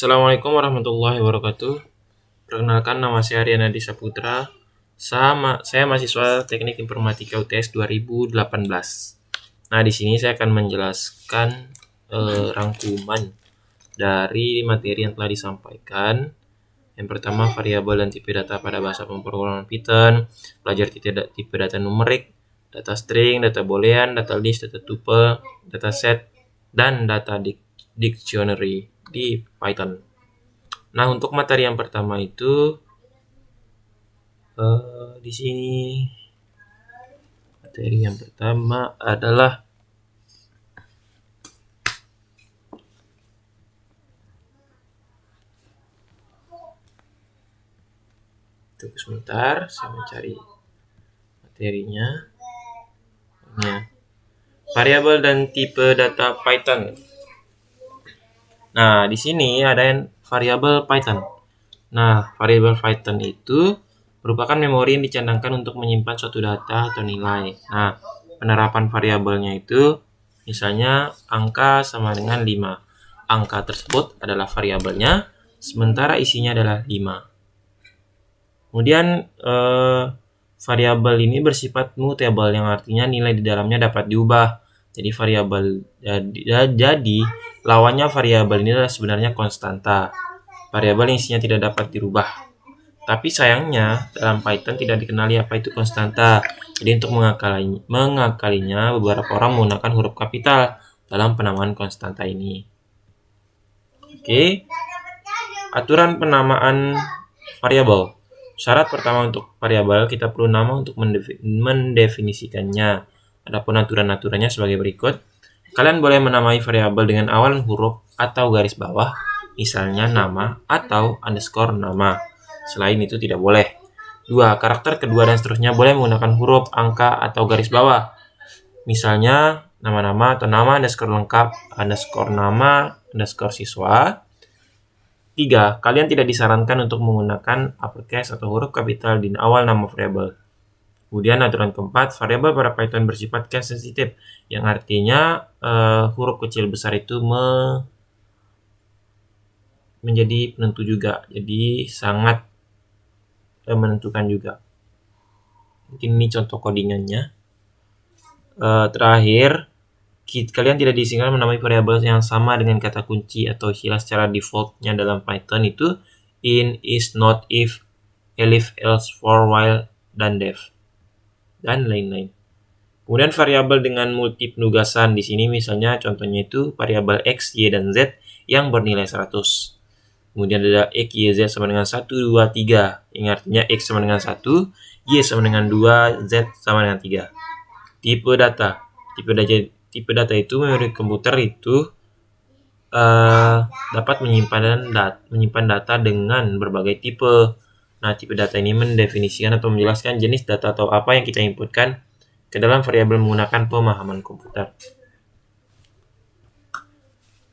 Assalamualaikum warahmatullahi wabarakatuh. Perkenalkan, nama saya Aryana Disa Putra. Saya mahasiswa Teknik Informatika UTS 2018. Nah, di sini saya akan menjelaskan rangkuman dari materi yang telah disampaikan. Yang pertama, variabel dan tipe data pada bahasa pemrograman Python, belajar tipe data numerik, data string, data boolean, data list, data tuple, data set, dan data dictionary di Python. Nah, untuk materi yang pertama itu di sini materi yang pertama adalah tunggu sebentar, saya mencari materinya. Variabel dan tipe data Python. Nah, di sini ada yang variabel Python. Nah, variabel Python itu merupakan memori yang dicadangkan untuk menyimpan suatu data atau nilai. Nah, penerapan variabelnya itu misalnya angka sama dengan 5. Angka tersebut adalah variabelnya, sementara isinya adalah 5. Kemudian variabel ini bersifat mutable, yang artinya nilai di dalamnya dapat diubah. Jadi lawannya variabel ini adalah sebenarnya konstanta. Variabel yang isinya tidak dapat dirubah. Tapi sayangnya dalam Python tidak dikenali apa itu konstanta. Jadi untuk mengakalinya beberapa orang menggunakan huruf kapital dalam penamaan konstanta ini. Oke. Aturan penamaan variabel. Syarat pertama untuk variabel, kita perlu nama untuk mendefinisikannya. Adapun aturan-aturannya sebagai berikut. Kalian boleh menamai variabel dengan awalan huruf atau garis bawah, misalnya nama atau underscore nama. Selain itu tidak boleh. 2. Karakter kedua dan seterusnya boleh menggunakan huruf, angka, atau garis bawah. Misalnya nama-nama atau nama underscore lengkap, underscore nama, underscore siswa. 3. Kalian tidak disarankan untuk menggunakan uppercase atau huruf kapital di awal nama variabel. Kemudian aturan keempat, variabel pada Python bersifat case sensitive, yang artinya huruf kecil besar itu menjadi penentu juga. Jadi sangat menentukan juga. Mungkin ini contoh codingannya. Terakhir, kalian tidak diizinkan menamai variabel yang sama dengan kata kunci atau istilah secara defaultnya dalam Python itu in, is, not, if, elif, else, for, while, dan def, dan lain-lain. Kemudian variabel dengan multi penugasan di sini misalnya contohnya itu variabel x, y, dan z yang bernilai 100. Kemudian ada x, y, z sama dengan 1, 2, 3, yang artinya x sama dengan 1, y sama dengan 2, z sama dengan 3. Tipe data. Tipe data itu memori komputer itu dapat menyimpan data dengan berbagai tipe. Nah, tipe data ini mendefinisikan atau menjelaskan jenis data atau apa yang kita inputkan ke dalam variabel menggunakan pemahaman komputer.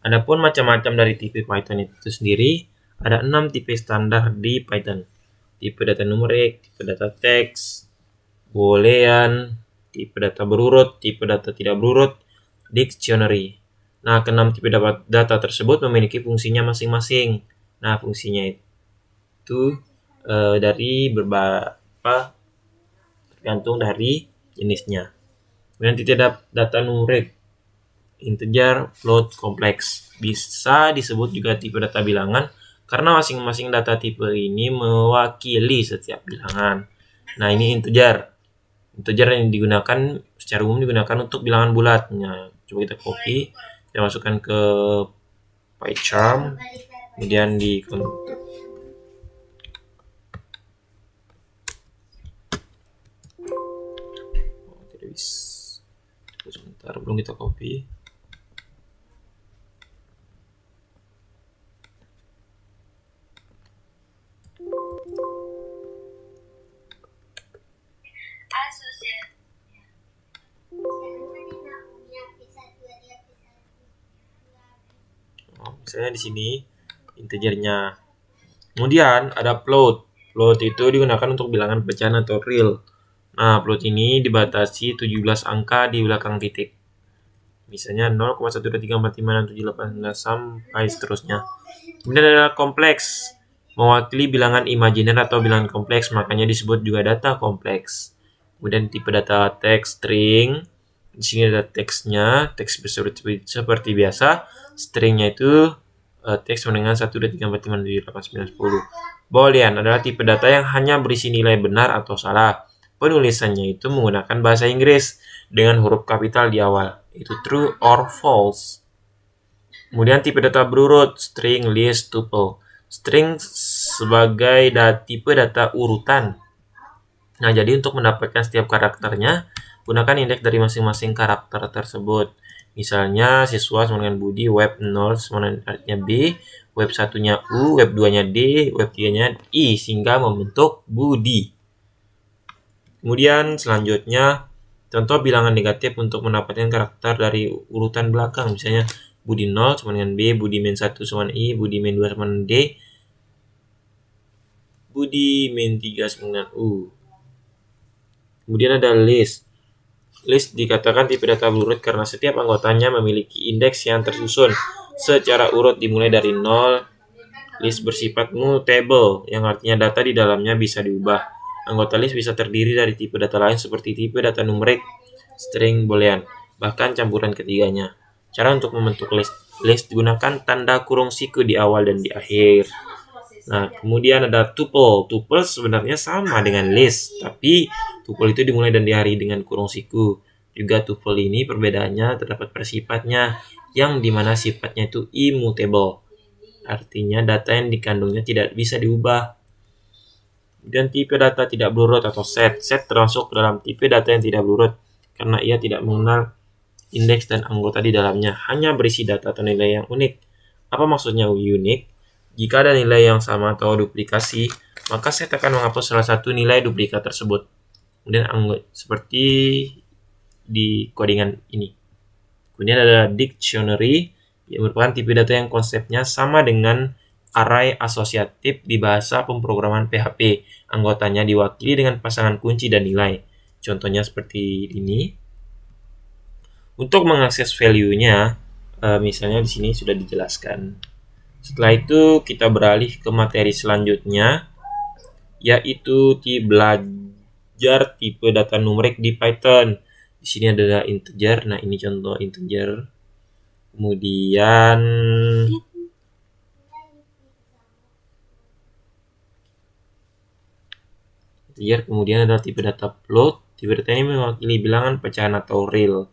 Adapun macam-macam dari tipe Python itu sendiri, ada 6 tipe standar di Python. Tipe data numerik, tipe data teks, boolean, tipe data berurut, tipe data tidak berurut, dictionary. Nah, ke-6 tipe data tersebut memiliki fungsinya masing-masing. Nah, fungsinya itu dari beberapa tergantung dari jenisnya. Kemudian tipe data numerik, integer, float, kompleks. Bisa disebut juga tipe data bilangan karena masing-masing data tipe ini mewakili setiap bilangan. Nah, ini integer. Integer yang digunakan secara umum digunakan untuk bilangan bulat. Nah, coba kita copy, kita masukkan ke PyCharm, kemudian di tidak bisa. Sebentar, belum kita copy. Misalnya di sini integernya. Kemudian ada float. Float itu digunakan untuk bilangan pecahan atau real. Nah, float ini dibatasi 17 angka di belakang titik. Misalnya 0,123456789 sampai seterusnya. Kemudian ada kompleks, mewakili bilangan imajiner atau bilangan kompleks, makanya disebut juga data kompleks. Kemudian tipe data teks string. Di sini ada teksnya, teks seperti biasa. Stringnya itu teks dengan 1, 2, 3, 4, 5, 6, 7, 8, 9, 10. Boolean adalah tipe data yang hanya berisi nilai benar atau salah. Penulisannya itu menggunakan bahasa Inggris dengan huruf kapital di awal, itu true or false. Kemudian tipe data berurut, string, list, tuple. String sebagai tipe data urutan. Nah, jadi untuk mendapatkan setiap karakternya, gunakan indeks dari masing-masing karakter tersebut. Misalnya, siswa sama dengan Budi, web 0 sama dengan artinya B, web 1-nya U, web 2-nya D, web 3-nya I, sehingga membentuk Budi. Kemudian selanjutnya, contoh bilangan negatif untuk mendapatkan karakter dari urutan belakang. Misalnya, Budi 0 sama dengan B, Budi min 1 sama dengan I, Budi min 2 sama dengan D, Budi min 3 sama dengan U. Kemudian ada list. List dikatakan tipe data berurut karena setiap anggotanya memiliki indeks yang tersusun secara urut dimulai dari 0. List bersifat mutable, yang artinya data di dalamnya bisa diubah. Anggota list bisa terdiri dari tipe data lain seperti tipe data numerik, string, boolean, bahkan campuran ketiganya. Cara untuk membentuk list gunakan tanda kurung siku di awal dan di akhir. Nah, kemudian ada tuple. Tuple sebenarnya sama dengan list, tapi tuple itu dimulai dan diakhiri dengan kurung siku. Juga tuple ini perbedaannya terdapat pada sifatnya, yang dimana sifatnya itu immutable. Artinya data yang dikandungnya tidak bisa diubah. Dan tipe data tidak berurut atau set. Set termasuk dalam tipe data yang tidak berurut karena ia tidak mengenal indeks dan anggota di dalamnya, hanya berisi data atau nilai yang unik. Apa maksudnya unik? Jika ada nilai yang sama atau duplikasi, maka set akan menghapus salah satu nilai duplikat tersebut. Kemudian seperti di codingan ini. Kemudian ada dictionary, yang merupakan tipe data yang konsepnya sama dengan array asosiatif di bahasa pemrograman PHP. Anggotanya diwakili dengan pasangan kunci dan nilai. Contohnya seperti ini. Untuk mengakses value-nya, misalnya di sini sudah dijelaskan. Setelah itu kita beralih ke materi selanjutnya, yaitu belajar tipe data numerik di Python. Di sini ada integer. Nah, ini contoh integer. Kemudian ada tipe data float. Tipe data ini mewakili bilangan pecahan atau real.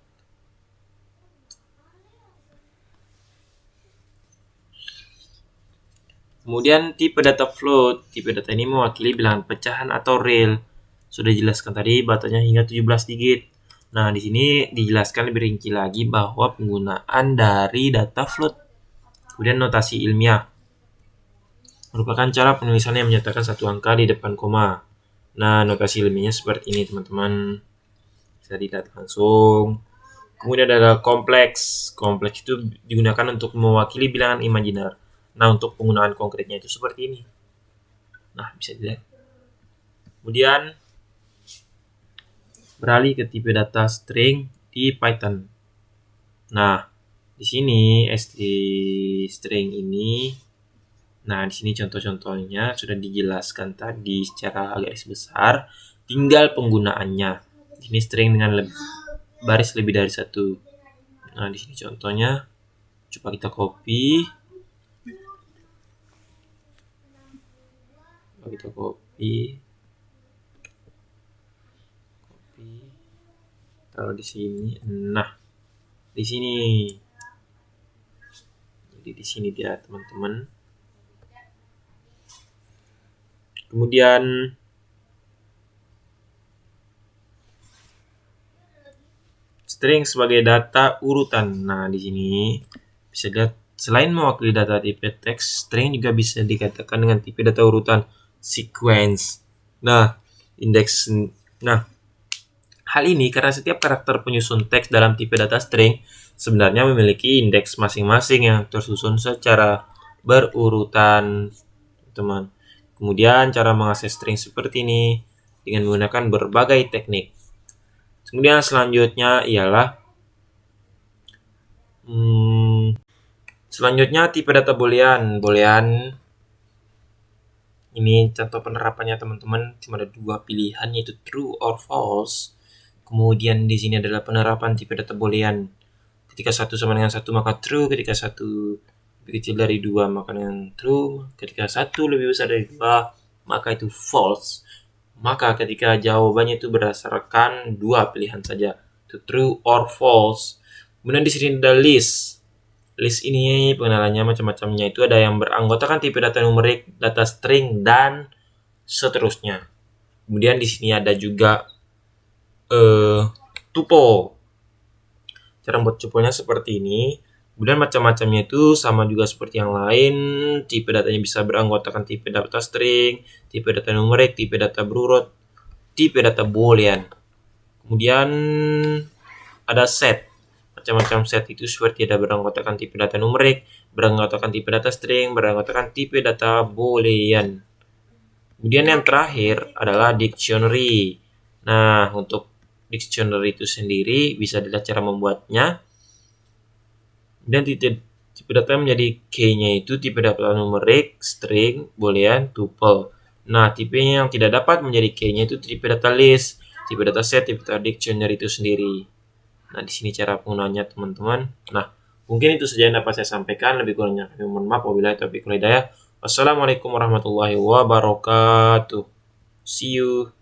Kemudian tipe data float. Tipe data ini mewakili bilangan pecahan atau real. Sudah dijelaskan tadi batasnya hingga 17 digit. Nah, di sini dijelaskan lebih rinci lagi bahwa penggunaan dari data float. Kemudian notasi ilmiah merupakan cara penulisan yang menyatakan satu angka di depan koma. Nah, notasi ilmiahnya seperti ini, teman-teman. Bisa dilihat langsung. Kemudian ada kompleks. Kompleks itu digunakan untuk mewakili bilangan imajiner. Nah, untuk penggunaan konkretnya itu seperti ini. Nah, bisa dilihat. Kemudian beralih ke tipe data string di Python. Nah, di sini string ini, nah di sini contoh-contohnya sudah dijelaskan tadi secara garis besar. Tinggal penggunaannya. Ini string dengan baris lebih dari satu. Nah, di sini contohnya. Coba kita copy. Taruh di sini. Nah, di sini. Jadi di sini dia, teman-teman. Kemudian string sebagai data urutan. Nah, di sini bisa lihat selain mewakili data tipe teks, string juga bisa dikatakan dengan tipe data urutan sequence. Nah, indeks. Nah, hal ini karena setiap karakter penyusun teks dalam tipe data string sebenarnya memiliki indeks masing-masing yang tersusun secara berurutan, teman. Kemudian cara mengakses string seperti ini dengan menggunakan berbagai teknik. Kemudian selanjutnya ialah Selanjutnya tipe data boolean. Boolean ini contoh penerapannya teman-teman, cuma ada dua pilihan yaitu true or false. Kemudian di sini adalah penerapan tipe data boolean. Ketika satu sama dengan satu maka true, ketika satu lebih kecil dari 2 maka dengan true, ketika satu lebih besar dari 2 maka itu false. Maka ketika jawabannya itu berdasarkan dua pilihan saja, itu true or false. Kemudian di sini ada list. List ini pengenalannya macam-macamnya, itu ada yang beranggotakan tipe data numerik, data string, dan seterusnya. Kemudian di sini ada juga tuple. Cara membuat tupelnya seperti ini. Kemudian macam-macamnya itu sama juga seperti yang lain. Tipe datanya bisa beranggotakan tipe data string, tipe data numerik, tipe data berurut, tipe data boolean. Kemudian ada set. Macam-macam set itu seperti ada beranggotakan tipe data numerik, beranggotakan tipe data string, beranggotakan tipe data boolean. Kemudian yang terakhir adalah dictionary. Nah, untuk dictionary itu sendiri bisa dilihat cara membuatnya. Dan tipe data menjadi key-nya itu tipe data numerik, string, boolean, tuple. Nah, tipe yang tidak dapat menjadi key-nya itu tipe data list, tipe data set, tipe data dictionary itu sendiri. Nah, di sini cara penggunaannya teman-teman. Nah, mungkin itu saja yang dapat saya sampaikan. Lebih kurangnya kami mohon maaf. Wabillahi taufiq wal hidayah. Wassalamualaikum warahmatullahi wabarakatuh. See you.